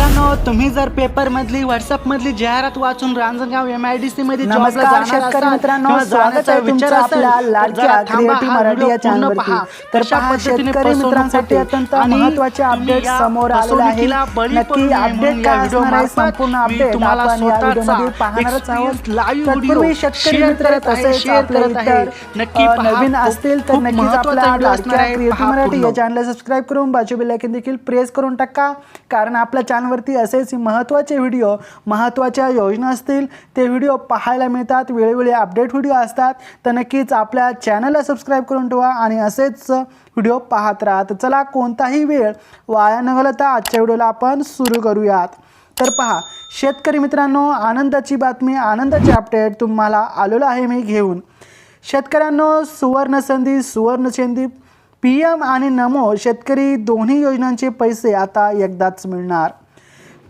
मित्रांनो, तुम्ही जर पेपर मधली व्हॉट्सअप मधली जाहिरात वाचून रांजणगाव MIDC मध्ये नमस्कार शेतकरी मित्रांनो, स्वागत आहे तुमचं आपल्या लाडक्या क्रिएटिव्ह मराठी या चॅनलवरती। तर पहा, शेतकरी मित्रांसाठी अत्यंत महत्त्वाचे अपडेट समोर आलेले आहे। नक्की अपडेट काय असणार आहे, संपूर्ण अपडेट आपण या व्हिडिओमध्ये पाहणारच आहोत। तत्पूर्वी शेतकरी मित्र तसेच आपले इतर नवीन असतील तर नक्कीच आपल्या लाडक्या क्रिएटिव्ह मराठी या चॅनलला सबस्क्राइब करून बाजू बेल आयकॉन देखील प्रेस करून टाका, कारण आपल्या चॅनलवरती असेच महत्त्वाचे व्हिडिओ, महत्त्वाच्या योजना असतील ते व्हिडिओ पाहायला मिळतात, वेळोवेळी अपडेट व्हिडिओ असतात। तर नक्कीच आपल्या चॅनलला सबस्क्राइब करून ठेवा आणि असेच व्हिडिओ पाहत राहा। तर चला, कोणताही वेळ वाया न घालवता आजच्या व्हिडिओला आपण सुरू करूयात। तर पहा शेतकरी मित्रांनो, आनंदाची बातमी, आनंदाचे अपडेट तुम्हाला आलेलो आहे मी घेऊन। शेतकऱ्यांनो, सुवर्ण संधी PM आणि नमो शेतकरी दोन्ही योजनांचे पैसे आता एकदाच मिळणार।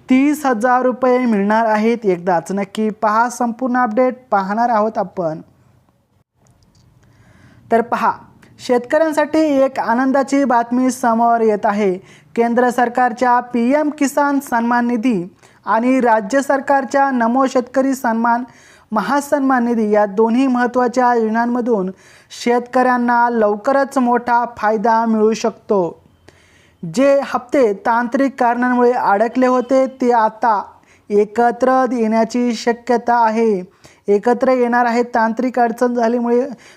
30,000 रुपये मिळणार आहेत एकदाच। नक्की पहा, संपूर्ण अपडेट पाहणार आहोत आपण। तर पहा, शेतकऱ्यांसाठी एक आनंदाची बातमी समोर येत आहे। केंद्र सरकारच्या PM किसान सन्मान निधी आणि राज्य सरकारच्या नमो शेतकरी सन्मान महासन्मान निधी या दोन्ही महत्त्वाच्या योजनांमधून शेतकऱ्यांना लवकरच मोठा फायदा मिळू शकतो। जे हप्ते तांत्रिक कारणांमुळे अडकले होते ते आता एकत्र येण्याची शक्यता आहे। एकत्र येणार आहेत। तांत्रिक अडचण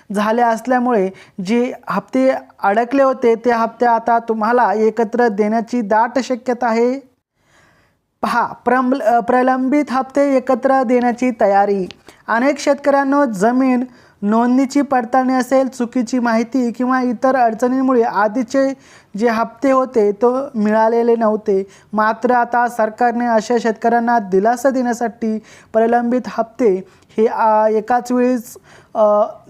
झाल्या असल्यामुळे जे हप्ते अडकले होते ते हप्ते आता तुम्हाला एकत्र देण्याची दाट शक्यता आहे। पहा, प्रलंबित हप्ते एकत्र देण्याची तयारी। अनेक शेतकऱ्यांना जमीन नोंदणीची पडताळणी असेल, चुकीची माहिती किंवा इतर अडचणींमुळे आधीचे जे हप्ते होते तो मिळालेले नव्हते। मात्र आता सरकारने अशा शेतकऱ्यांना दिलासा देण्यासाठी प्रलंबित हप्ते हे एकाच वेळीच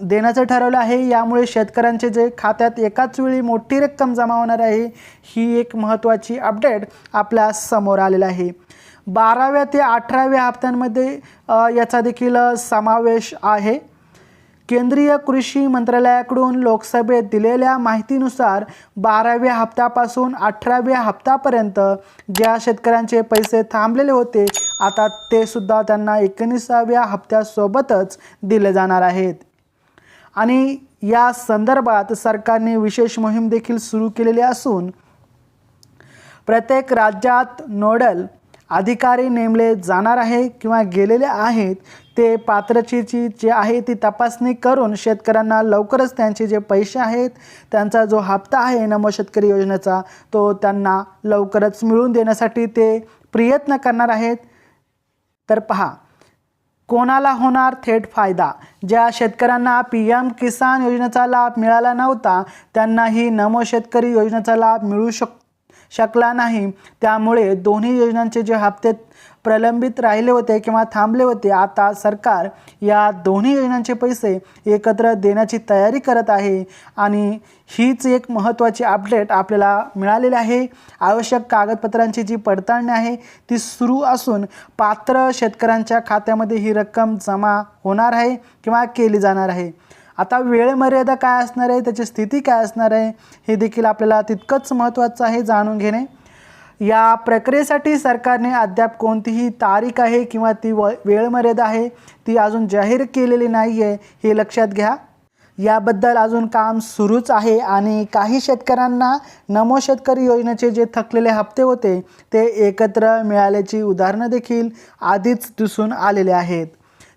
देण्याचं ठरवलं आहे। यामुळे शेतकऱ्यांचे जे खात्यात एकाच वेळी मोठी रक्कम जमा होणार आहे, ही एक महत्त्वाची अपडेट आपल्या समोर आलेला आहे। 12व्या ते 18व्या हप्त्यांमध्ये याचा देखील समावेश आहे। केंद्रीय कृषी मंत्रालयाकडून लोकसभेत दिलेल्या माहितीनुसार 12व्या हप्त्यापासून 18व्या हप्त्यापर्यंत ज्या शेतकऱ्यांचे पैसे थांबलेले होते आता ते सुद्धा त्यांना 19व्या हप्त्यासोबतच दिले जाणार आहेत। आणि या संदर्भात सरकारने विशेष मोहीम देखील सुरू केलेली असून प्रत्येक राज्यात नोडल अधिकारी नेमले जाणार आहे किंवा गेलेले आहेत। ते पात्रतेची जे आहे ती तपासणी करून शेतकऱ्यांना लवकरच त्यांचे जे पैसे आहेत, त्यांचा जो हप्ता आहे नमो शेतकरी योजनेचा, तो त्यांना लवकरच मिळवून देण्यासाठी ते प्रयत्न करणार आहेत। तर पहा, कोणाला होणार थेट फायदा? ज्या शेतकऱ्यांना PM किसान योजनेचा लाभ मिळाला नव्हता त्यांनाही नमो शेतकरी योजनेचा लाभ मिळू शकला नाही। त्यामुळे दोन्ही योजनांचे जे हप्ते प्रलंबित राहिले होते किंवा थांबले होते, आता सरकार या दोन्ही योजनांचे पैसे एकत्र देण्याची तयारी करत आहे। आणि हीच एक महत्त्वाची अपडेट आपल्याला मिळालेली आहे। आवश्यक कागदपत्रांची जी पडताळणी आहे ती सुरू असून पात्र शेतकऱ्यांच्या खात्यामध्ये ही रक्कम जमा होणार आहे किंवा केली जाणार आहे। आता वेळ मर्यादा काय असणार आहे, त्याची स्थिती काय असणार आहे, हे देखील आपल्याला तितकंच महत्त्वाचं आहे जाणून घेणे। या प्रक्रियेसाठी सरकारने अद्याप कोणतीही तारीख आहे किंवा ती वेळ मर्यादा आहे ती अजून जाहीर केलेली नाही आहे, हे लक्षात घ्या। याबद्दल अजून काम सुरूच आहे आणि काही शेतकऱ्यांना नमो शेतकरी योजनेचे जे थकलेले हप्ते होते ते एकत्र मिळाल्याची उदाहरणं देखील आधीच दिसून आलेले आहेत।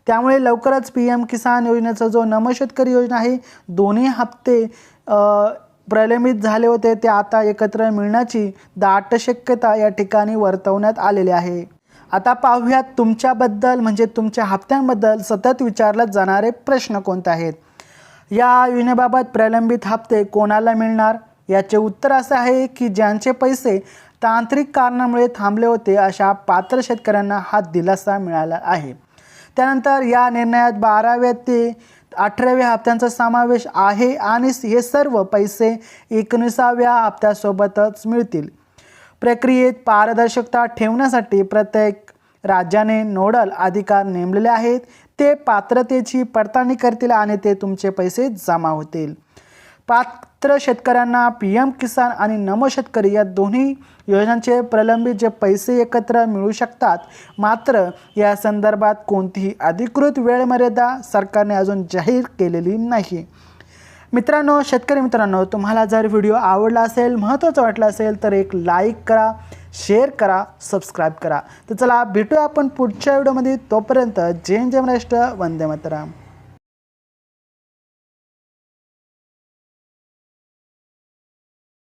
त्यामुळे लवकरच PM किसान योजनेचा जो नमो शेतकरी योजना आहे, दोन्ही हप्ते प्रलंबित झाले होते ते आता एकत्र मिळण्याची दाट शक्यता या ठिकाणी वर्तवण्यात आलेली आहे। आता पाहूयात तुमच्याबद्दल म्हणजे तुमच्या हप्त्यांबद्दल सतत विचारले जाणारे प्रश्न कोणते आहेत। या योजनेबाबत प्रलंबित हप्ते कोणाला मिळणार? याचे उत्तर असं आहे की ज्यांचे पैसे तांत्रिक कारणामुळे थांबले होते अशा पात्र शेतकऱ्यांना हा दिलासा मिळाला आहे। त्यानंतर या निर्णयात 12व्या ते 18व्या हप्त्यांचा समावेश आहे आणि हे सर्व पैसे 19व्या हप्त्यासोबतच मिळतील। प्रक्रियेत पारदर्शकता ठेवण्यासाठी प्रत्येक राज्याने नोडल अधिकारी नेमलेले आहेत। ते पात्रतेची पडताळणी करतील आणि ते तुमचे पैसे जमा होतील। पात्र शेतकऱ्यांना PM किसान आणि नमो शेतकरी या दोन्ही योजनांचे प्रलंबित जे पैसे एकत्र मिळू शकतात, मात्र या संदर्भात कोणतीही अधिकृत वेळ मर्यादा सरकारने अजून जाहीर केलेली नाही. मित्रांनो, शेतकरी मित्रांनो, तुम्हाला जर व्हिडिओ आवडला असेल, महत्त्वाचा वाटला असेल तर एक लाईक करा, शेअर करा, सबस्क्राईब करा. तर चला भेटूया आपण पुढच्या व्हिडिओमध्ये. तोपर्यंत जय हिंद, जय महाराष्ट्र, वंदे मातरम.